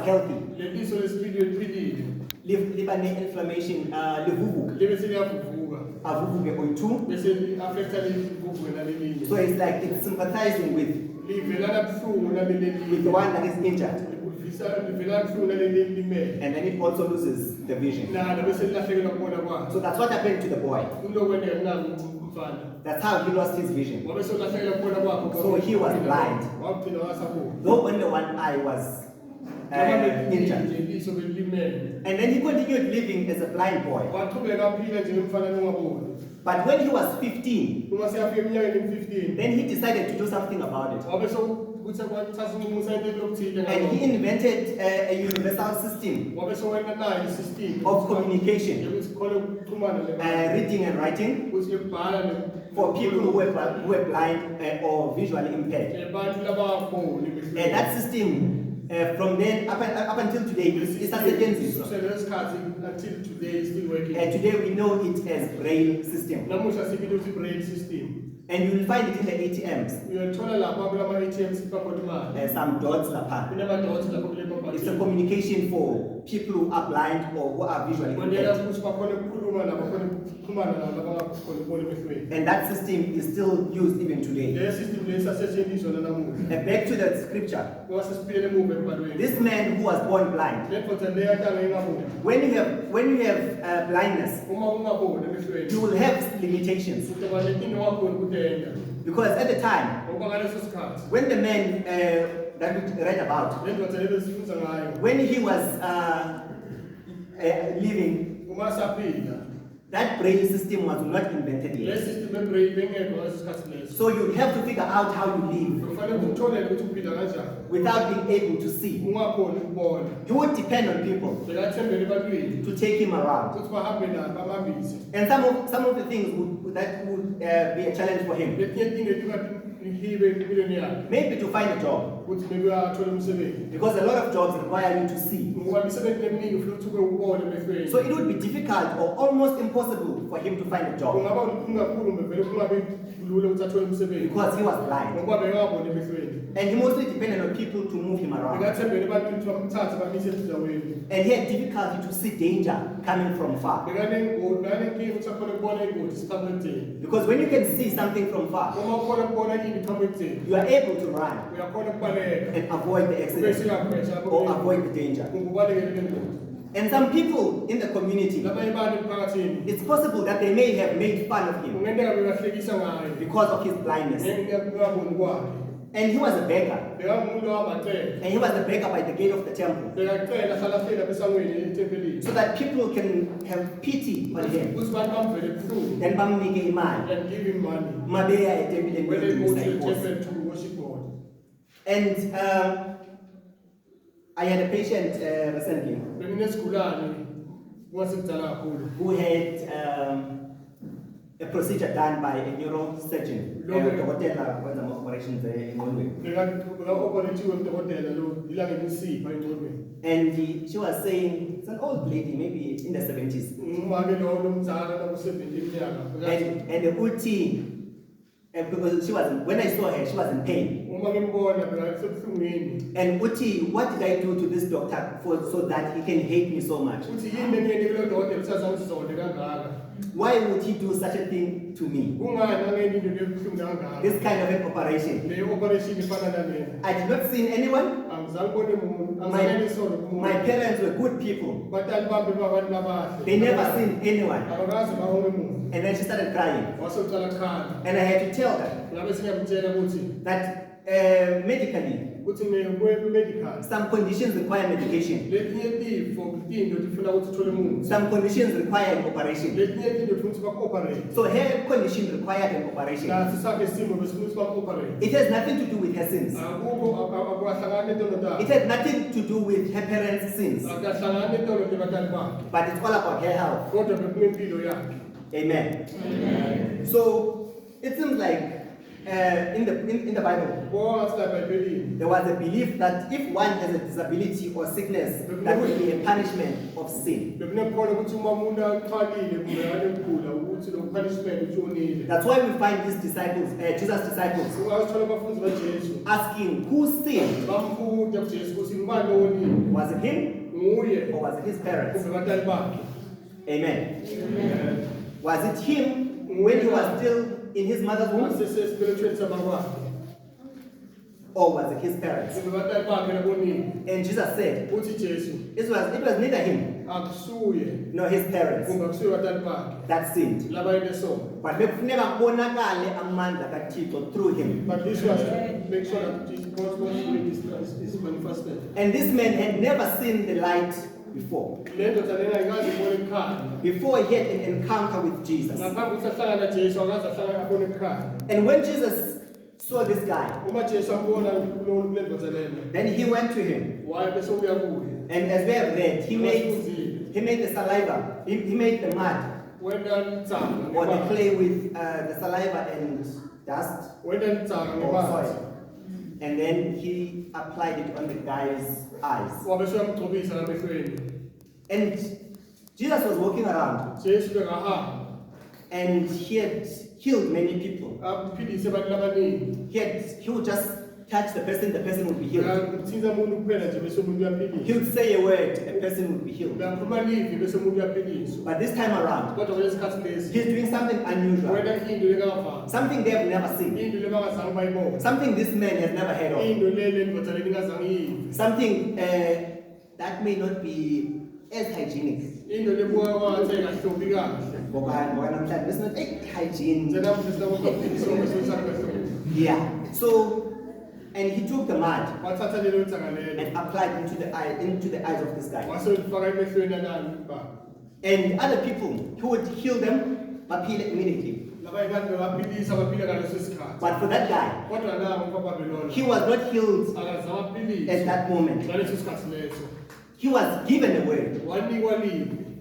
healthy. Liba ne-inflammation, livuvuka. Avuvuke oyi-2. So it's like it's sympathizing with the one that is injured. And then it also loses the vision. So that's what happened to the boy. That's how he lost his vision. So he was blind. Though only one eye was injured. And then he continued living as a blind boy. But when he was 15, then he decided to do something about it. And he invented a universal system of communication, reading and writing, for people who were blind or visually impaired. And that system, from then up until today, is until today is still working. Today we know it as braille system. And you will find it in the ATMs. Some dots lapha. It's a communication for people who are blind or who are visually impaired. And that system is still used even today. And back to the scripture. This man who was born blind, when you have blindness, you will have limitations. Because at the time, when the man that we read about, when he was living, that braille system was not invented yet. So you have to figure out how you live without being able to see. You would depend on people to take him around. And some of the things that would be a challenge for him. Maybe to find a job. Because a lot of jobs require you to see. So it would be difficult or almost impossible for him to find a job. Because he was blind. And he mostly depended on people to move him around. And he had difficulty to see danger coming from far. Because when you can see something from far, you are able to run and avoid the accident or avoid the danger. And some people in the community, it's possible that they may have made fun of him because of his blindness. And he was a beggar. And he was a beggar by the gate of the temple. So that people can have pity on him. Then and give him money. And I had a patient recently who had a procedure done by a neurosurgeon. And she was saying, it's an old lady, maybe in the 70s. And the old teen, because when I saw her, she was in pain. And Uti, what did I do to this doctor so that he can hate me so much? Why would he do such a thing to me? This kind of an operation. I did not see anyone. My parents were good people. They never seen anyone. And then she started crying. And I had to tell her that medically, some conditions require medication. Some conditions require an operation. So her condition required an operation. It has nothing to do with her sins. It has nothing to do with her parents' sins. But it's all about her health. Amen. So it seems like in the Bible, there was a belief that if one has a disability or sickness, that would be a punishment of sin. That's why we find these disciples, Jesus' disciples, asking, who sinned? Was it him or was it his parents? Amen. Was it him when he was still in his mother's womb? Or was it his parents? And Jesus said, it was neither him nor his parents that sinned. But through him. And this man had never seen the light before. Before he had an encounter with Jesus. And when Jesus saw this guy, then he went to him. And as we have read, he made the saliva, he made the mud, or the clay with the saliva and dust or soil. And then he applied it on the guy's eyes. And Jesus was walking around. And he had healed many people. He would just touch the person would be healed. He would say a word, a person would be healed. But this time around, he's doing something unusual. Something they have never seen. Something this man has never heard of. Something that may not be as hygienic. Hygiene. Yeah. So, and he took the mud and applied into the eyes of this guy. And other people who would heal them, but heal immediately. But for that guy, he was not healed at that moment. He was given a word.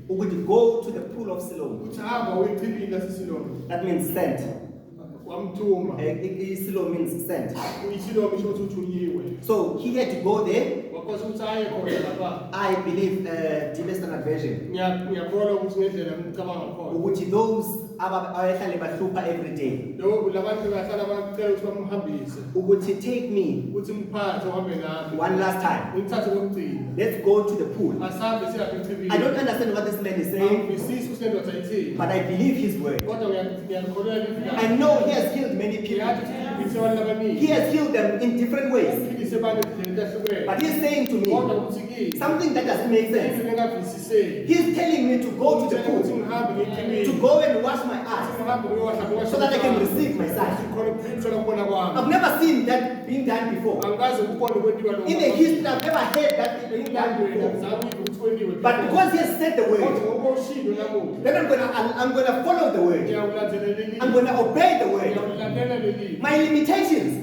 Who would go to the pool of Siloam. That means sent. Siloam means sent. So he had to go there. I believe Dibe standard version. Which those every day. Would take me one last time. Let's go to the pool. I don't understand what this man is saying, but I believe his word. I know he has healed many people. He has healed them in different ways. But he's saying to me something that doesn't make sense. He's telling me to go to the pool, to go and wash my eyes, so that I can receive my sight. I've never seen that being done before. In the history, I've never heard that being done before. But because he has said the word, then I'm gonna follow the word. I'm gonna obey the word. My limitations,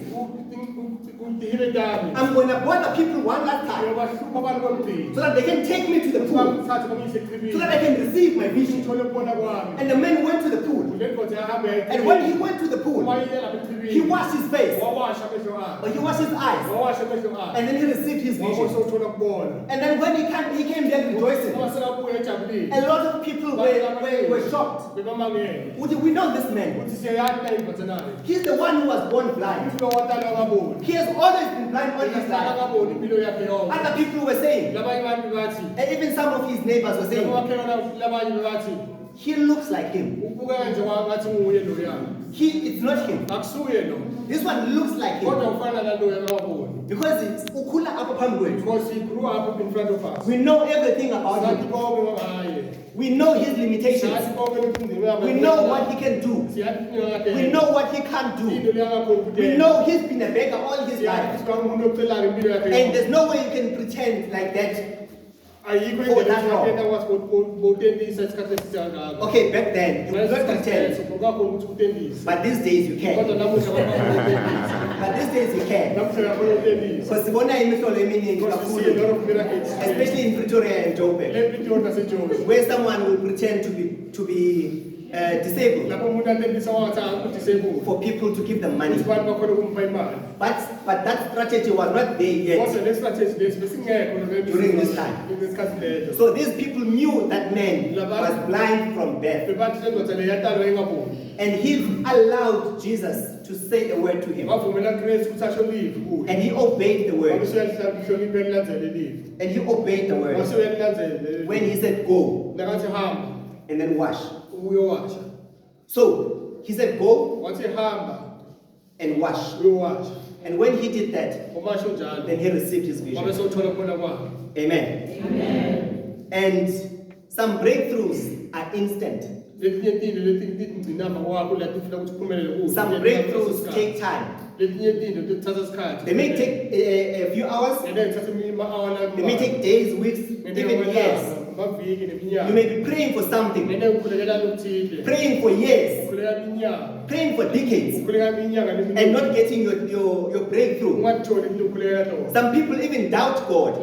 I'm going to bother people one last time so that they can take me to the pool, so that I can receive my vision. And the man went to the pool. And when he went to the pool, he washed his face, but he washed his eyes, and then he received his vision. And then when he came there rejoicing, a lot of people were shocked. We know this man. He's the one who was born blind. He has always been blind all his life. Other people were saying, and even some of his neighbors were saying, he looks like him. It's not him. This one looks like him. Because it's ukula up upon word. Because he grew up in front of us. We know everything about him. We know his limitations. We know what he can do. We know what he can't do. We know he's been a beggar all his life. And there's no way you can pretend like that. Okay, back then, you could not pretend. But these days you can. But these days you can. Because especially in Pretoria and Dibe, where someone will pretend to be disabled, for people to give them money. But that strategy was not there yet during this time. So these people knew that man was blind from birth. And he allowed Jesus to say a word to him. And he obeyed the word. And he obeyed the word. When he said go, and then wash. So he said go and wash. And when he did that, then he received his vision. Amen. Amen. And some breakthroughs are instant. Some breakthroughs take time. They may take a few hours. They may take days, weeks, even years. You may be praying for something, praying for years, praying for decades, and not getting your breakthrough. Some people even doubt God.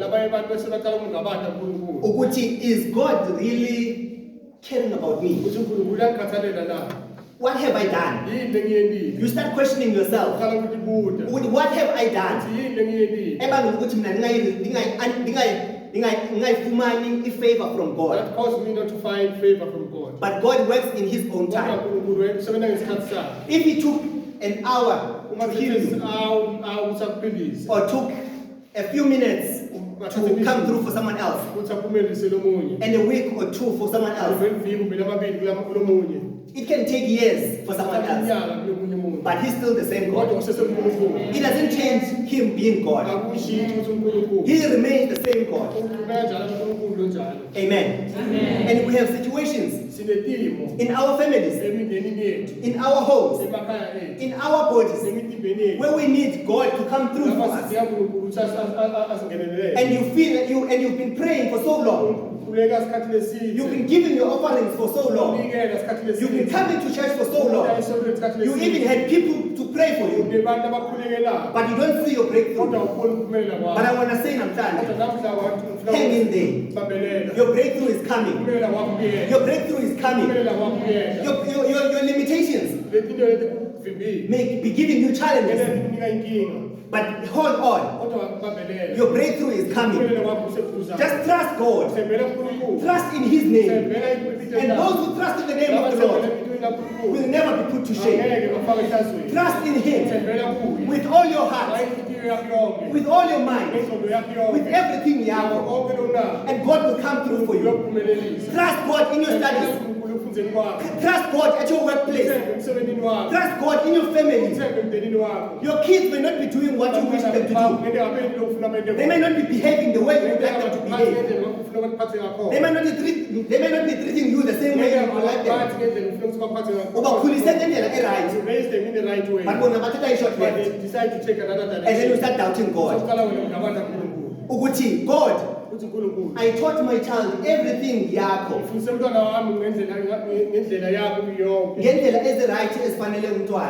Uguti, is God really caring about me? What have I done? You start questioning yourself. What have I done? Favor from God. That caused me not to find favor from God. But God works in His own time. If He took an hour to heal you, or took a few minutes to come through for someone else, and a week or two for someone else, it can take years for someone else, but He's still the same God. It doesn't change Him being God. He remains the same God. Amen. Amen. And we have situations in our families, in our homes, in our bodies, where we need God to come through for us. And you feel that you've been praying for so long. You've been giving your offerings for so long. You've been coming to church for so long. You even had people to pray for you. But you don't see your breakthrough. But I want to say, hang in there. Your breakthrough is coming. Your breakthrough is coming. Your limitations may be giving you challenges. But hold on. Your breakthrough is coming. Just trust God. Trust in His name. And those who trust in the name of the Lord will never be put to shame. Trust in Him with all your heart, with all your mind, with everything you have. And God will come through for you. Trust God in your studies. Trust God at your workplace. Trust God in your family. Your kids may not be doing what you wish them to do. They may not be behaving the way you would like them to behave. They may not be treating you the same way you would like them. You raise them in the right way. But they decide to take another direction. And then you start doubting God. God, I taught my child everything yakho.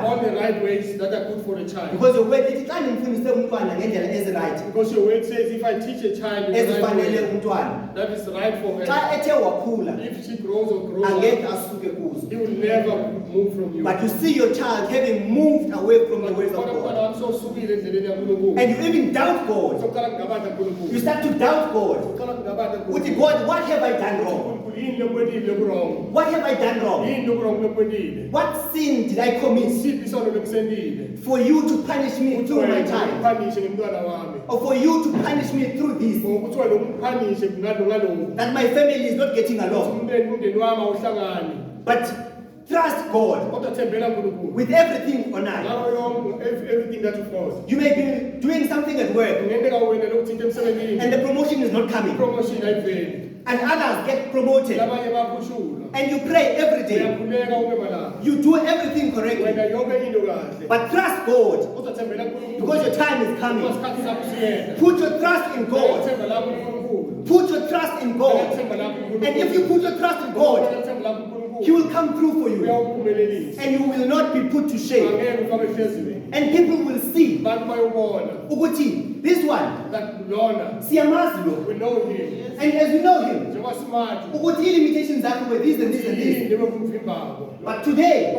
All the right ways that are good for a child. Because your word is right. Because your word says if I teach a child that is right for her, if she grows or grows up, he will never move from you. But you see your child having moved away from the ways of God. And you even doubt God. You start to doubt God. With God, what have I done wrong? What have I done wrong? What sin did I commit for you to punish me through my child? Or for you to punish me through this? That my family is not getting along. But trust God with everything on earth. You may be doing something at work and the promotion is not coming. And others get promoted. And you pray every day. You do everything correctly. But trust God because your time is coming. Put your trust in God. Put your trust in God. And if you put your trust in God, He will come through for you. And you will not be put to shame. And people will see. Ukuthi, this one, siyamazi lo. We know him. And as we know him, Njengoba simazi. ukuthi limitations zakhe were this and this and this. But today,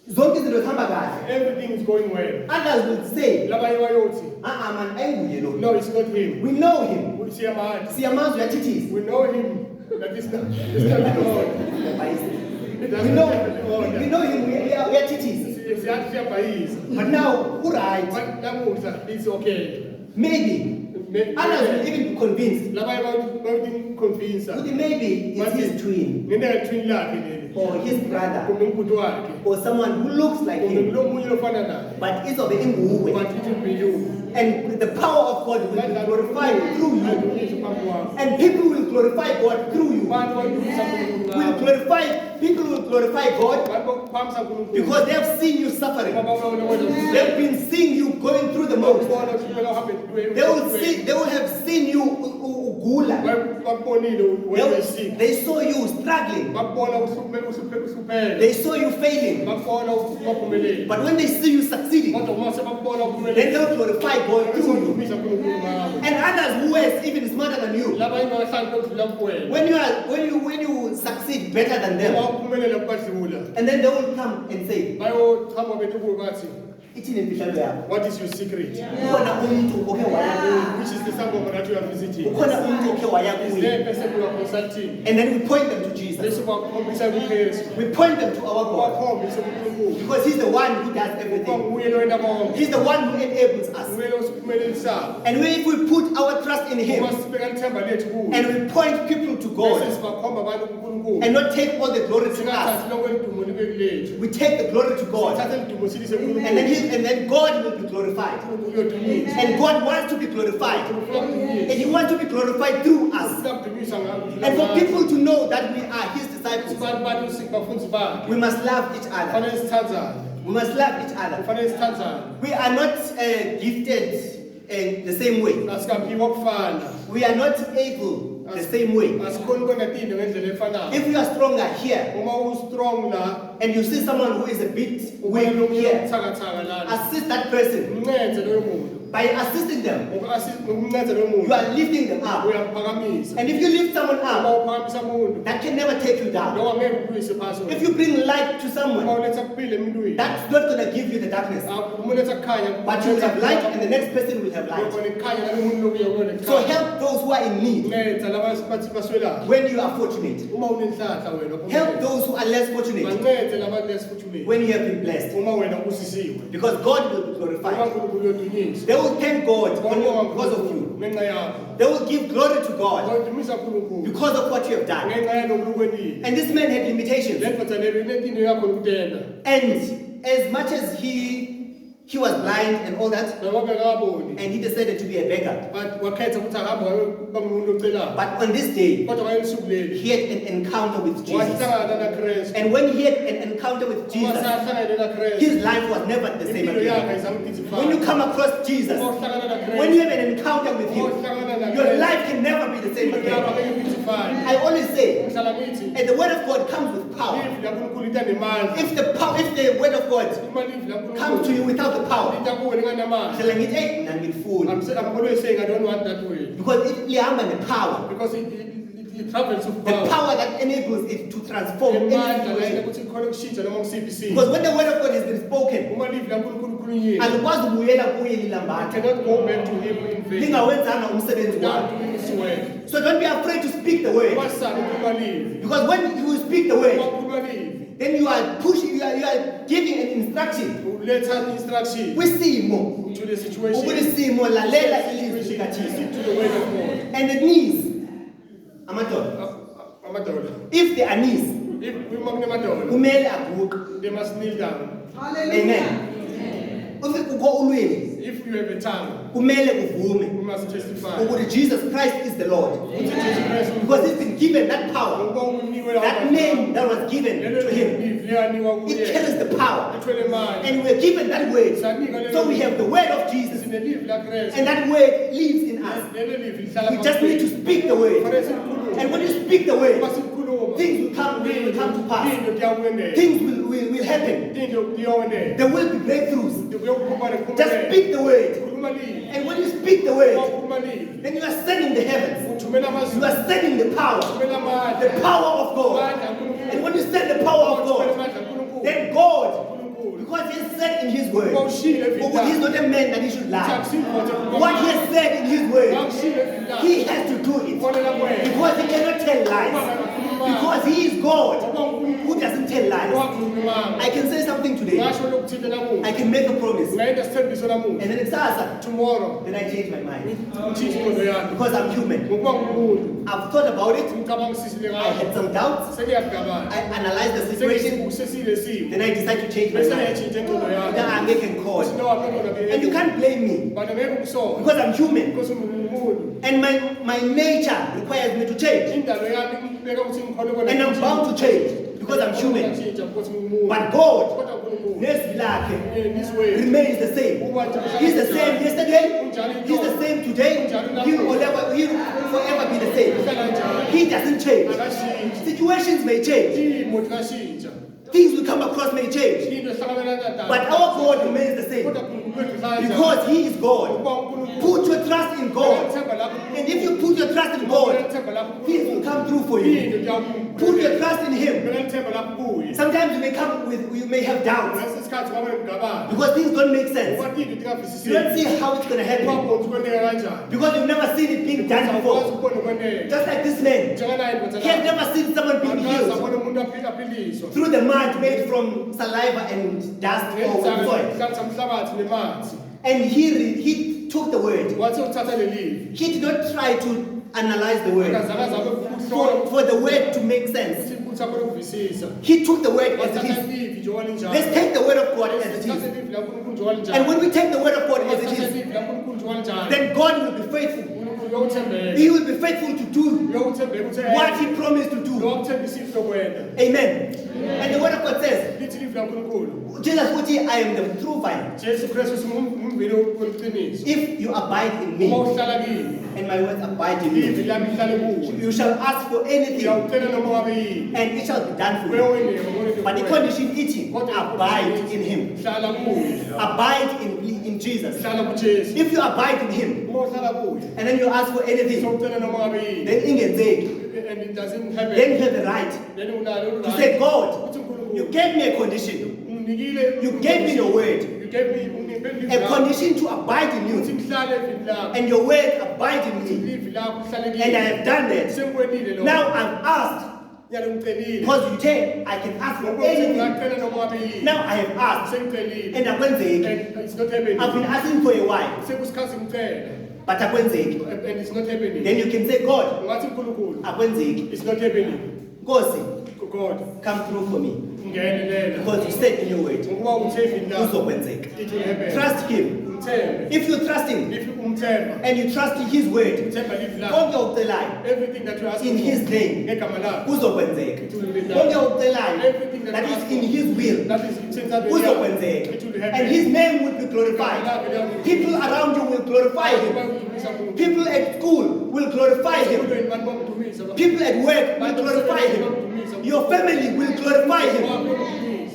zonke izinto zihamba kahle. Everything is going well. Others will say, Labanye bayothi, man, ayinguye lo. no, it's not him. We know him. Siyamazi. Siyamazi uyathithisa. We know him. That is not the Lord. We know him. We are titties. But now, who right? It's okay. Maybe. Others will even be convinced. Maybe it's his twin. Or his brother. Or someone who looks like him. But it's of the inguwe. And the power of God will be glorified through you. And people will glorify God through you. People will glorify God because they have seen you suffering. They have been seeing you going through the most. They will have seen you gula. They saw you struggling. They saw you failing. But when they see you succeeding, then they will glorify God through you. And others who are even smarter than you, when you succeed better than them, and then they will come and say, what is your secret? Yeah. Which is the sample that you are visiting? Is there a person you are consulting? And then we point them to Jesus. We point them to our God. Because he's the one who does everything. He's the one who enables us. And if we put our trust in him, and we point people to God, and not take all the glory to us, we take the glory to God, and then God will be glorified. And God wants to be glorified. And he wants to be glorified through us. And for people to know that we are his disciples, we must love each other. We must love each other. We are not gifted the same way. We are not able the same way. If you are stronger here, and you see someone who is a bit weak here, assist that person. By assisting them, you are lifting them up. And if you lift someone up, that can never take you down. If you bring light to someone, that's not going to give you the darkness. But you will have light, and the next person will have light. So help those who are in need when you are fortunate. Help those who are less fortunate when you have been blessed. Because God will be glorified. They will thank God because of you. They will give glory to God because of what you have done. And this man had limitations. And as much as he was blind and all that, and he decided to be a beggar. But on this day, he had an encounter with Jesus. And when he had an encounter with Jesus, his life was never the same again. When you come across Jesus, when you have an encounter with him, your life can never be the same again. I always say, and the word of God comes with power. If the word of God comes to you without the power, I'm always saying I don't want that way. Because it the power. Because it travels with power. The power that enables it to transform any situation. Because when the word of God has been spoken, I cannot go back to him in vain. So don't be afraid to speak the word. Because when you speak the word, then you are pushing, you are giving an instruction. We see more to the situation. Listen to the word of God. And the knees, if they are knees, they must kneel down. Amen. If you have a tongue, we must testify that Jesus Christ is the Lord. Because he's been given that power, that name that was given to him. It carries the power. And we're given that word. So we have the word of Jesus. And that word lives in us. We just need to speak the word. And when you speak the word, things will come something will come to pass. Things will happen. There will be breakthroughs. Just speak the word. And when you speak the word, then you are sending the heavens. You are sending the power of God. And when you send the power of God, then God, because he has said in his word, he's not a man that he should lie. What he has said in his word, he has to do it. Because he cannot tell lies. Because he is God who doesn't tell lies. I can say something today. I can make a promise. And then it's tomorrow. Then I change my mind. Because I'm human. I've thought about it. I had some doubts. I analyzed the situation. Then I decided to change my mind. Then I'm making calls. And you can't blame me. Because I'm human. And my nature requires me to change. And I'm bound to change because I'm human. But God remains the same. He's the same yesterday, he's the same today, he will forever be the same. He doesn't change. Situations may change. Things will come across may change. But our God remains the same. Because he is God. Put your trust in God. And if you put your trust in God, things will come through for you. Put your trust in him. Sometimes you may have doubts. Because things don't make sense. You don't see how it's going to happen. Because you've never seen it being done before. Just like this man. He has never seen someone being healed through the mud made from saliva and dust or soil. And he took the word. He did not try to analyze the word for the word to make sense. He took the word as it is. Let's take the word of God as it is. And when we take the word of God as it is, then God will be faithful. He will be faithful to do what he promised to do. Amen. And the word of God says, Jesus would say, I am the true vine. If you abide in me, and my words abide in you, you shall ask for anything, and it shall be done for you. But the condition eating, abide in him. Abide in Jesus. If you abide in him, and then you ask for anything, then and it doesn't happen, then you have the right to say, God, you gave me a condition. You gave me your word. You gave me a condition to abide in you. And your word abide in me. And I have done that. Now I've asked. Because you say, I can ask for anything. Now I have asked. And I've been asking for a while. But and it's not happening. Then you can say, God, it's not happening. God, come through for me. Because you said in your word, it will happen. Trust him. If you trust him and you trust in his word, everything that you ask in his name, that is in his will, and his name will be glorified. People around you will glorify him. People at school will glorify him. People at work will glorify him. Your family will glorify him.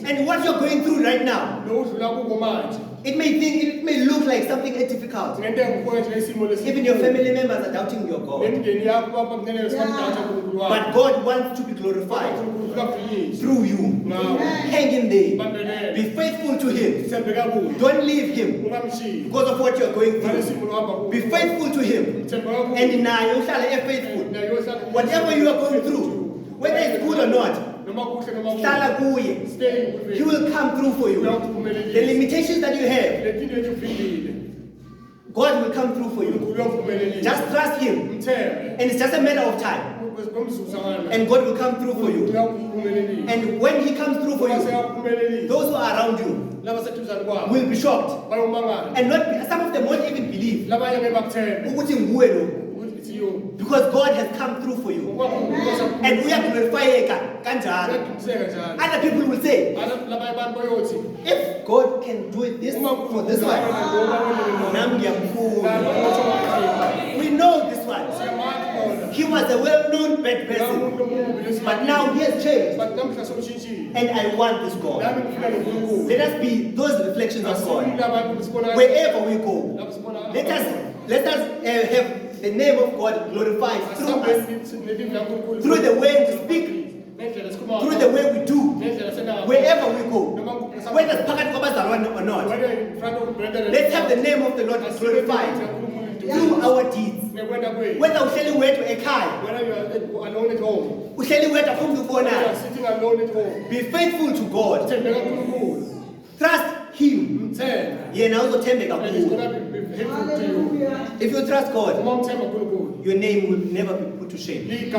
And what you're going through right now, it may look like something difficult. Even your family members are doubting your God. But God wants to be glorified through you. Hang in there. Be faithful to him. Don't leave him because of what you're going through. Be faithful to him. And now you shall be faithful. Whatever you are going through, whether it's good or not, he will come through for you. The limitations that you have, God will come through for you. Just trust him. And it's just a matter of time. And God will come through for you. And when he comes through for you, those who are around you will be shocked. And some of them won't even believe. Because God has come through for you. And we are glorifying other people will say, if God can do it this for this one, we know this one. He was a well-known bad person, but now he has changed. And I want this God. Let us be those reflections of God. Wherever we go, let us have the name of God glorified through us, through the way we speak, through the way we do, wherever we go, whether it's Pakat Kobazarwan or not. Let's have the name of the Lord glorified through our deeds. Whether uhleli wedwa ekhaya, whether you are alone at home, uhleli wedwa you are sitting alone at home, be faithful to God. Trust Him. Yena uzothembeka and He's going to be faithful to you. If you trust God, your name will never be put to shame. And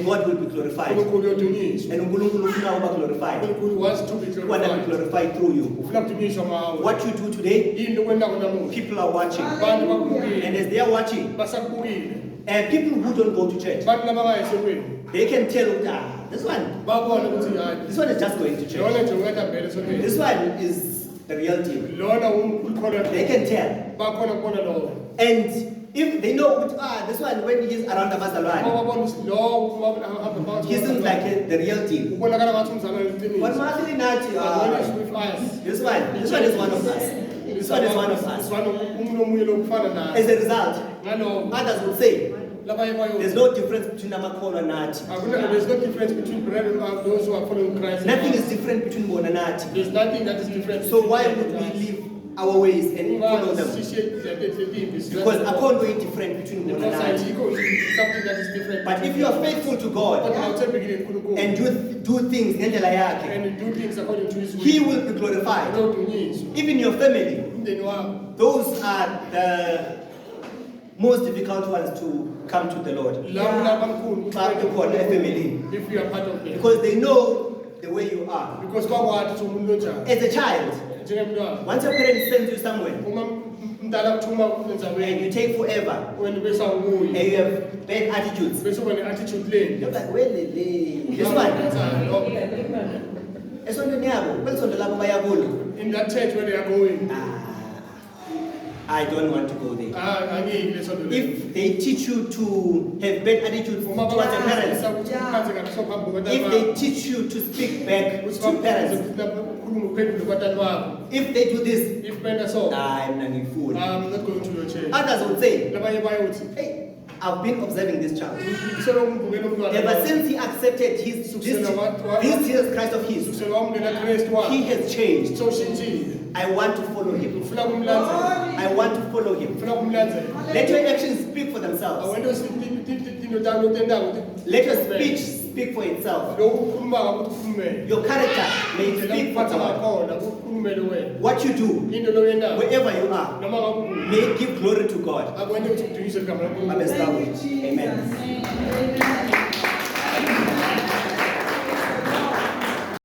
God will be glorified. And uNkulunkulu ufuna ukuba glorified. He wants to be He wants to be glorified through you. What you do today, people are watching. And as they are watching, and people who don't go to church, they can tell, this one is just going to church. This one is the real deal. They can tell. And if they know, this one, when he's around the Mazalwan, he seems like the real deal. But this one is one of us. This one is one of us. As a result, others will say, there's no difference between Amakolo and Nati. There's no difference between those who are following Christ. Nothing is different between Bona and Nati. There's nothing that is different. So why would we leave our ways and follow them? Because I can't go different between Bona and Nati. Something that is different. But if you are faithful to God and do things and do things according to His will, He will be glorified. Even your family, those are the most difficult ones to come to the Lord. If you are part of them. Because they know the way you are. Because as a child, once your parents send you somewhere, and you take forever, and you have bad attitudes, you're like, well, this one. In that church where they are going, I don't want to go there. If they teach you to have bad attitudes towards your parents, if they teach you to speak back to parents, if they do this, I'm not going to your church. Others would say, hey, I've been observing this child. Ever since he accepted this Jesus Christ of his, he has changed. I want to follow him. I want to follow him. Let your actions speak for themselves. Let your speech speak for itself. Your character may speak for God. What you do, wherever you are, may give glory to God. I'm established. Amen.